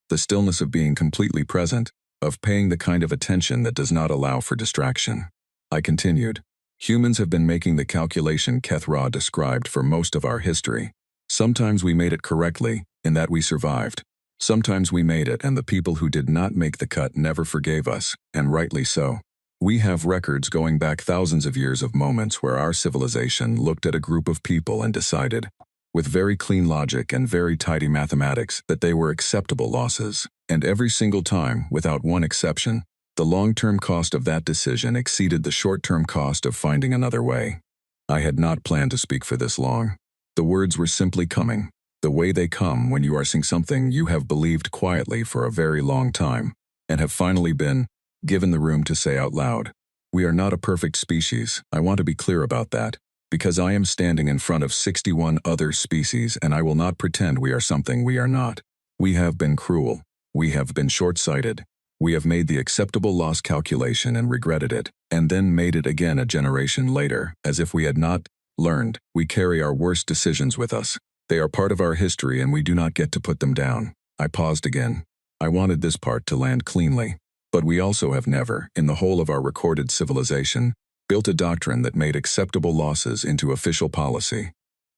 The stillness of being completely present, of paying the kind of attention that does not allow for distraction. I continued. Humans have been making the calculation Kethra described for most of our history. Sometimes we made it correctly, in that we survived. Sometimes we made it and the people who did not make the cut never forgave us, and rightly so. We have records going back thousands of years of moments where our civilization looked at a group of people and decided, with very clean logic and very tidy mathematics, that they were acceptable losses. And every single time, without one exception, the long-term cost of that decision exceeded the short-term cost of finding another way. I had not planned to speak for this long. The words were simply coming, the way they come when you are seeing something you have believed quietly for a very long time, and have finally been given the room to say out loud. We are not a perfect species, I want to be clear about that, because I am standing in front of 61 other species and I will not pretend we are something we are not. We have been cruel. We have been short-sighted. We have made the acceptable loss calculation and regretted it, and then made it again a generation later, as if we had not learned. We carry our worst decisions with us. They are part of our history and we do not get to put them down. I paused again. I wanted this part to land cleanly. But we also have never, in the whole of our recorded civilization, built a doctrine that made acceptable losses into official policy.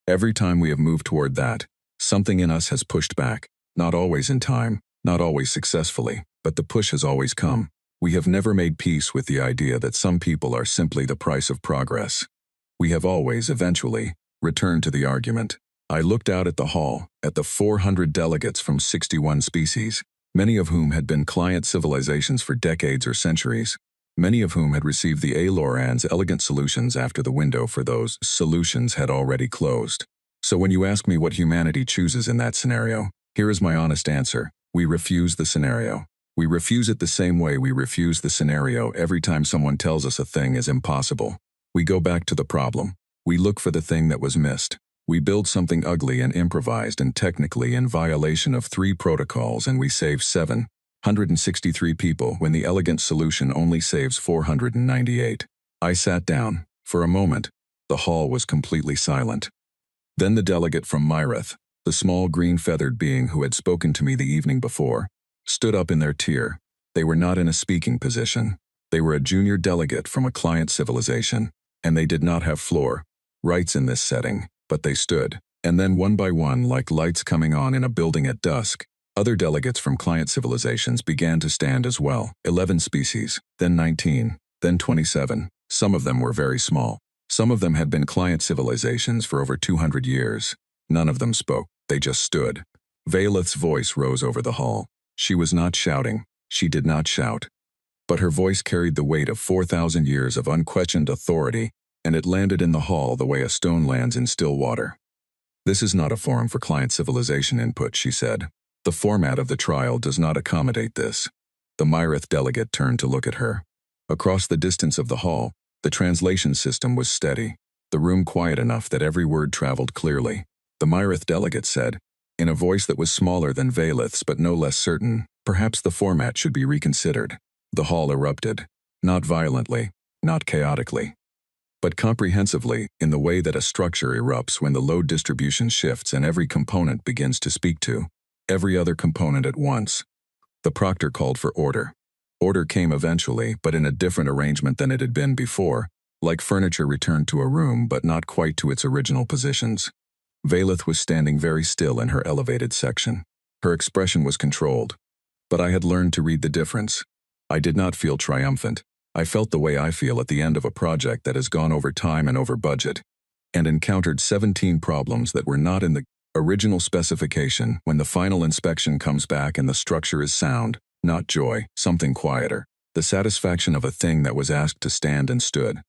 Every time we have moved toward that, something in us has pushed back, not always in time, not always successfully, but the push has always come. We have never made peace with the idea that some people are simply the price of progress. We have always, eventually, returned to the argument. I looked out at the hall, at the 400 delegates from 61 species, many of whom had been client civilizations for decades or centuries, many of whom had received the Aloran's elegant solutions after the window for those solutions had already closed. So when you ask me what humanity chooses in that scenario, here is my honest answer. We refuse the scenario. We refuse it the same way we refuse the scenario every time someone tells us a thing is impossible. We go back to the problem. We look for the thing that was missed. We build something ugly and improvised and technically in violation of 3 protocols and we save 763 people when the elegant solution only saves 498. I sat down. For a moment, the hall was completely silent. Then the delegate from Myrith, the small green-feathered being who had spoken to me the evening before, stood up in their tier. They were not in a speaking position. They were a junior delegate from a client civilization, and they did not have floor rights in this setting. But they stood, and then one by one, like lights coming on in a building at dusk, other delegates from client civilizations began to stand as well. 11 species, then 19, then 27. Some of them were very small. Some of them had been client civilizations for over 200 years. None of them spoke, they just stood. Valeth's voice rose over the hall. She was not shouting, she did not shout. But her voice carried the weight of 4,000 years of unquestioned authority, and it landed in the hall the way a stone lands in still water. This is not a forum for client civilization input, she said. The format of the trial does not accommodate this. The Myrith delegate turned to look at her. Across the distance of the hall, the translation system was steady, the room quiet enough that every word traveled clearly. The Myrith delegate said, in a voice that was smaller than Valeth's but no less certain, perhaps the format should be reconsidered. The hall erupted. Not violently, not chaotically, but comprehensively, in the way that a structure erupts when the load distribution shifts and every component begins to speak to every other component at once. The proctor called for order. Order came eventually, but in a different arrangement than it had been before, like furniture returned to a room but not quite to its original positions. Valeth was standing very still in her elevated section. Her expression was controlled, but I had learned to read the difference. I did not feel triumphant. I felt the way I feel at the end of a project that has gone over time and over budget, and encountered 17 problems that were not in the original specification when the final inspection comes back and the structure is sound, not joy, something quieter, the satisfaction of a thing that was asked to stand and stood.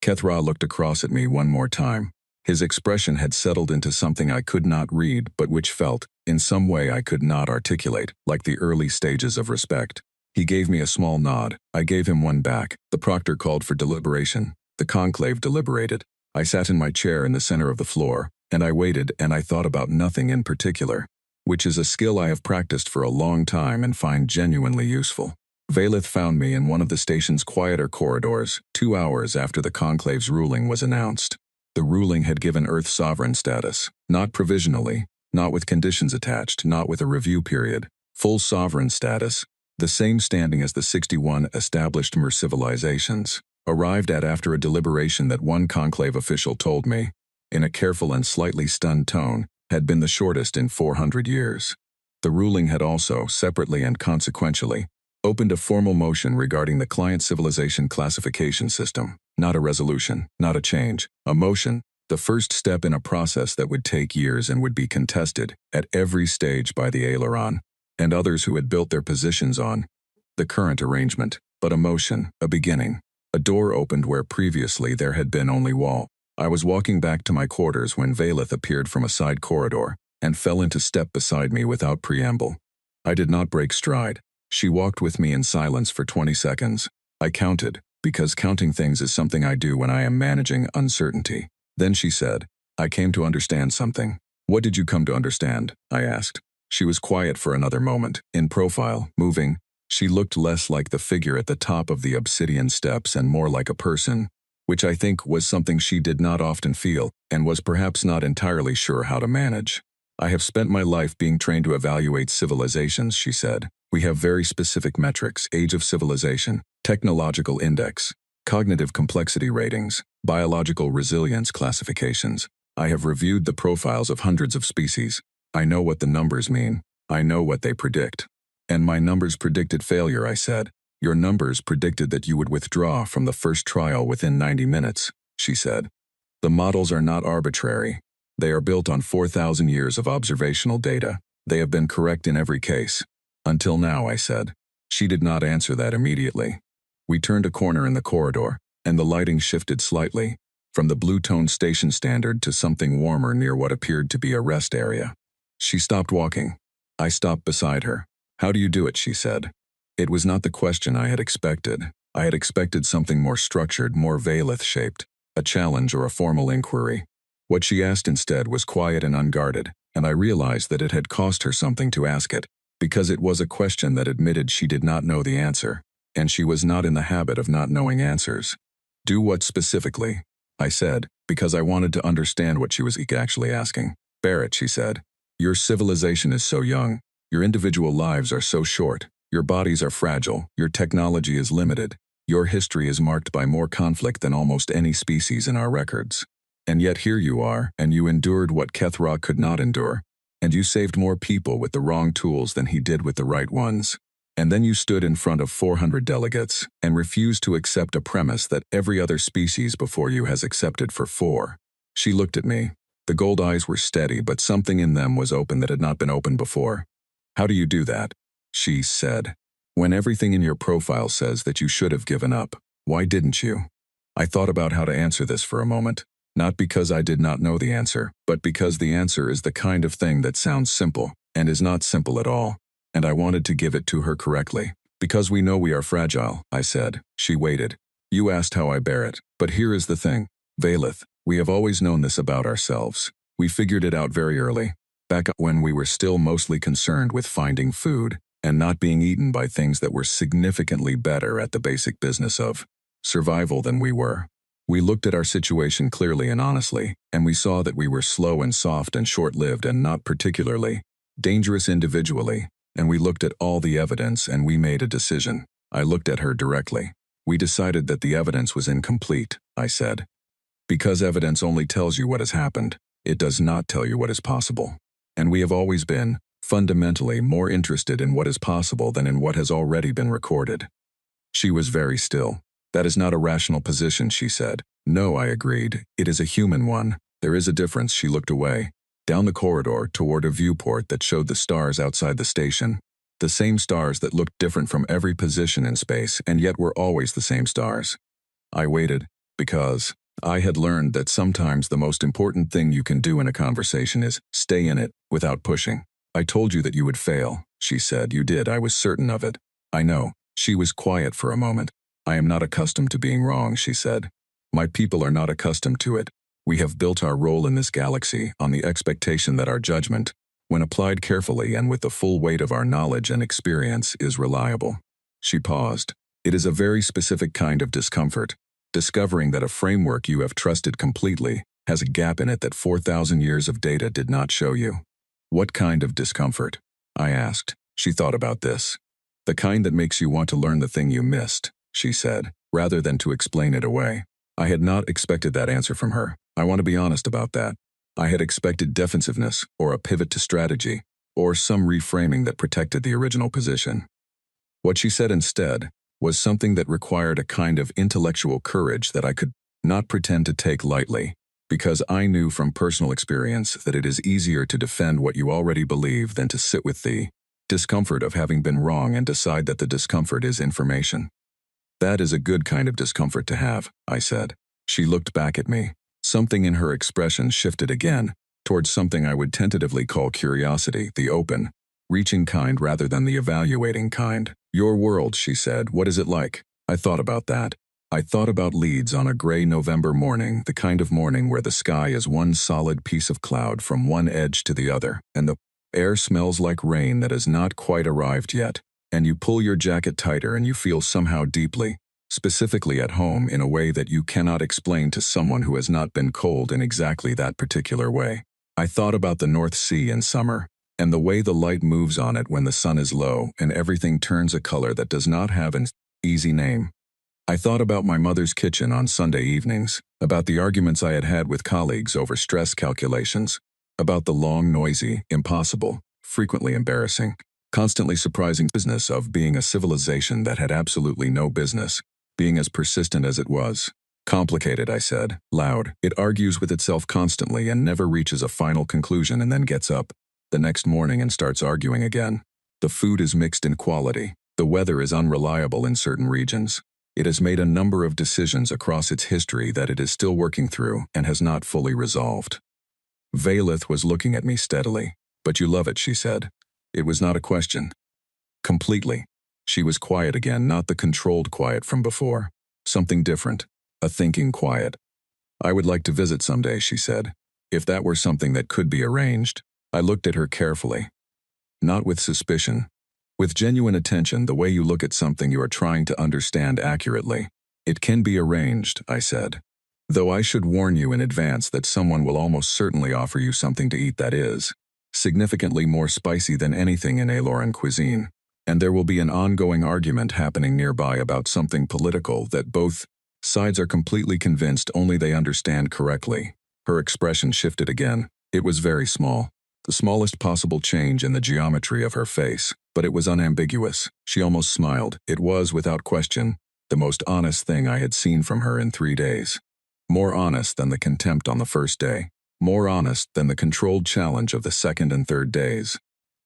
Kethra looked across at me one more time. His expression had settled into something I could not read but which felt, in some way I could not articulate, like the early stages of respect. He gave me a small nod. I gave him one back. The proctor called for deliberation. The conclave deliberated. I sat in my chair in the center of the floor, and I waited and I thought about nothing in particular, which is a skill I have practiced for a long time and find genuinely useful. Valeth found me in one of the station's quieter corridors, 2 hours after the conclave's ruling was announced. The ruling had given Earth sovereign status, not provisionally, not with conditions attached, not with a review period, full sovereign status, the same standing as the 61 established Mer civilizations, arrived at after a deliberation that one conclave official told me, in a careful and slightly stunned tone, had been the shortest in 400 years. The ruling had also, separately and consequentially, opened a formal motion regarding the client civilization classification system, not a resolution, not a change, a motion, the first step in a process that would take years and would be contested at every stage by the Aileron and others who had built their positions on the current arrangement, but a motion, a beginning. A door opened where previously there had been only wall. I was walking back to my quarters when Valeth appeared from a side corridor and fell into step beside me without preamble. I did not break stride. She walked with me in silence for 20 seconds. I counted. Because counting things is something I do when I am managing uncertainty. Then she said, I came to understand something. What did you come to understand? I asked. She was quiet for another moment. In profile, moving, she looked less like the figure at the top of the obsidian steps and more like a person, which I think was something she did not often feel and was perhaps not entirely sure how to manage. I have spent my life being trained to evaluate civilizations, she said. We have very specific metrics: age of civilization, technological index, cognitive complexity ratings, biological resilience classifications. I have reviewed the profiles of hundreds of species. I know what the numbers mean. I know what they predict. And my numbers predicted failure, I said. Your numbers predicted that you would withdraw from the first trial within 90 minutes, she said. The models are not arbitrary. They are built on 4,000 years of observational data. They have been correct in every case. Until now, I said. She did not answer that immediately. We turned a corner in the corridor, and the lighting shifted slightly, from the blue-toned station standard to something warmer near what appeared to be a rest area. She stopped walking. I stopped beside her. How do you do it? She said. It was not the question I had expected. I had expected something more structured, more Valeth-shaped, a challenge or a formal inquiry. What she asked instead was quiet and unguarded, and I realized that it had cost her something to ask it, because it was a question that admitted she did not know the answer, and she was not in the habit of not knowing answers. Do what specifically? I said, because I wanted to understand what she was actually asking. Barrett, she said. Your civilization is so young. Your individual lives are so short. Your bodies are fragile. Your technology is limited. Your history is marked by more conflict than almost any species in our records. And yet here you are, and you endured what Kethra could not endure. And you saved more people with the wrong tools than he did with the right ones. And then you stood in front of 400 delegates and refused to accept a premise that every other species before you has accepted for 4. She looked at me. The gold eyes were steady, but something in them was open that had not been open before. How do you do that? She said. When everything in your profile says that you should have given up, why didn't you? I thought about how to answer this for a moment, not because I did not know the answer, but because the answer is the kind of thing that sounds simple and is not simple at all, and I wanted to give it to her correctly. Because we know we are fragile, I said. She waited. You asked how I bear it, but here is the thing. Valeth, we have always known this about ourselves. We figured it out very early, back when we were still mostly concerned with finding food and not being eaten by things that were significantly better at the basic business of survival than we were. We looked at our situation clearly and honestly, and we saw that we were slow and soft and short-lived and not particularly dangerous individually, and we looked at all the evidence and we made a decision. I looked at her directly. We decided that the evidence was incomplete, I said. Because evidence only tells you what has happened, it does not tell you what is possible. And we have always been, fundamentally, more interested in what is possible than in what has already been recorded. She was very still. That is not a rational position, she said. No, I agreed. It is a human one. There is a difference. She looked away, down the corridor toward a viewport that showed the stars outside the station. The same stars that looked different from every position in space and yet were always the same stars. I waited, because I had learned that sometimes the most important thing you can do in a conversation is stay in it without pushing. I told you that you would fail, she said. You did. I was certain of it. I know. She was quiet for a moment. I am not accustomed to being wrong, she said. My people are not accustomed to it. We have built our role in this galaxy on the expectation that our judgment, when applied carefully and with the full weight of our knowledge and experience, is reliable. She paused. It is a very specific kind of discomfort, discovering that a framework you have trusted completely has a gap in it that 4,000 years of data did not show you. What kind of discomfort? I asked. She thought about this. The kind that makes you want to learn the thing you missed, she said, rather than to explain it away. I had not expected that answer from her. I want to be honest about that. I had expected defensiveness, or a pivot to strategy, or some reframing that protected the original position. What she said instead was something that required a kind of intellectual courage that I could not pretend to take lightly, because I knew from personal experience that it is easier to defend what you already believe than to sit with the discomfort of having been wrong and decide that the discomfort is information. That is a good kind of discomfort to have, I said. She looked back at me. Something in her expression shifted again, towards something I would tentatively call curiosity, the open, reaching kind rather than the evaluating kind. Your world, she said, what is it like? I thought about that. I thought about Leeds on a gray November morning, the kind of morning where the sky is one solid piece of cloud from one edge to the other, and the air smells like rain that has not quite arrived yet, and you pull your jacket tighter and you feel somehow deeply, specifically at home in a way that you cannot explain to someone who has not been cold in exactly that particular way. I thought about the North Sea in summer, and the way the light moves on it when the sun is low and everything turns a color that does not have an easy name. I thought about my mother's kitchen on Sunday evenings, about the arguments I had had with colleagues over stress calculations, about the long, noisy, impossible, frequently embarrassing, constantly surprising business of being a civilization that had absolutely no business, being as persistent as it was. Complicated, I said, loud. It argues with itself constantly and never reaches a final conclusion and then gets up the next morning and starts arguing again. The food is mixed in quality. The weather is unreliable in certain regions. It has made a number of decisions across its history that it is still working through and has not fully resolved. Vailith was looking at me steadily. But you love it, she said. It was not a question. Completely. She was quiet again, not the controlled quiet from before. Something different. A thinking quiet. I would like to visit someday, she said. If that were something that could be arranged. I looked at her carefully. Not with suspicion. With genuine attention, the way you look at something you are trying to understand accurately. It can be arranged, I said. Though I should warn you in advance that someone will almost certainly offer you something to eat that is significantly more spicy than anything in Aloran cuisine. And there will be an ongoing argument happening nearby about something political that both sides are completely convinced only they understand correctly. Her expression shifted again. It was very small. The smallest possible change in the geometry of her face, but it was unambiguous. She almost smiled. It was, without question, the most honest thing I had seen from her in 3 days. More honest than the contempt on the first day. More honest than the controlled challenge of the second and third days.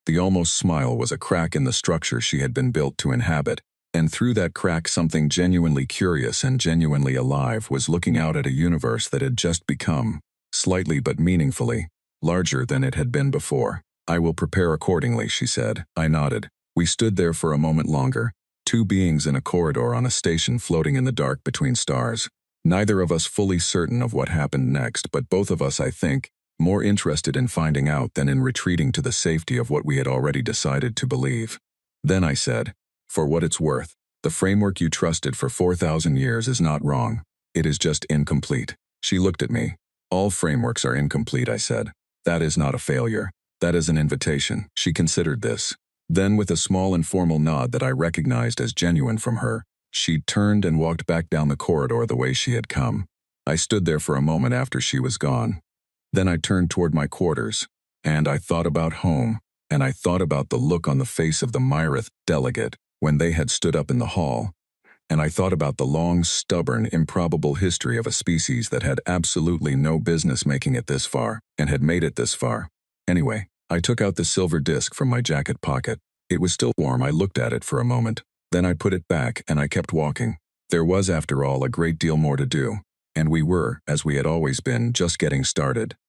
The almost smile was a crack in the structure she had been built to inhabit, and through that crack something genuinely curious and genuinely alive was looking out at a universe that had just become, slightly but meaningfully, larger than it had been before. I will prepare accordingly, she said. I nodded. We stood there for a moment longer, two beings in a corridor on a station floating in the dark between stars. Neither of us fully certain of what happened next, but both of us, I think, more interested in finding out than in retreating to the safety of what we had already decided to believe. Then I said, for what it's worth, the framework you trusted for 4,000 years is not wrong. It is just incomplete. She looked at me. All frameworks are incomplete, I said. That is not a failure. That is an invitation. She considered this. Then, with a small informal nod that I recognized as genuine from her, she turned and walked back down the corridor the way she had come. I stood there for a moment after she was gone. Then I turned toward my quarters, and I thought about home, and I thought about the look on the face of the Myrith delegate when they had stood up in the hall, and I thought about the long, stubborn, improbable history of a species that had absolutely no business making it this far, and had made it this far. Anyway, I took out the silver disc from my jacket pocket. It was still warm. I looked at it for a moment. Then I put it back, and I kept walking. There was, after all, a great deal more to do, and we were, as we had always been, just getting started.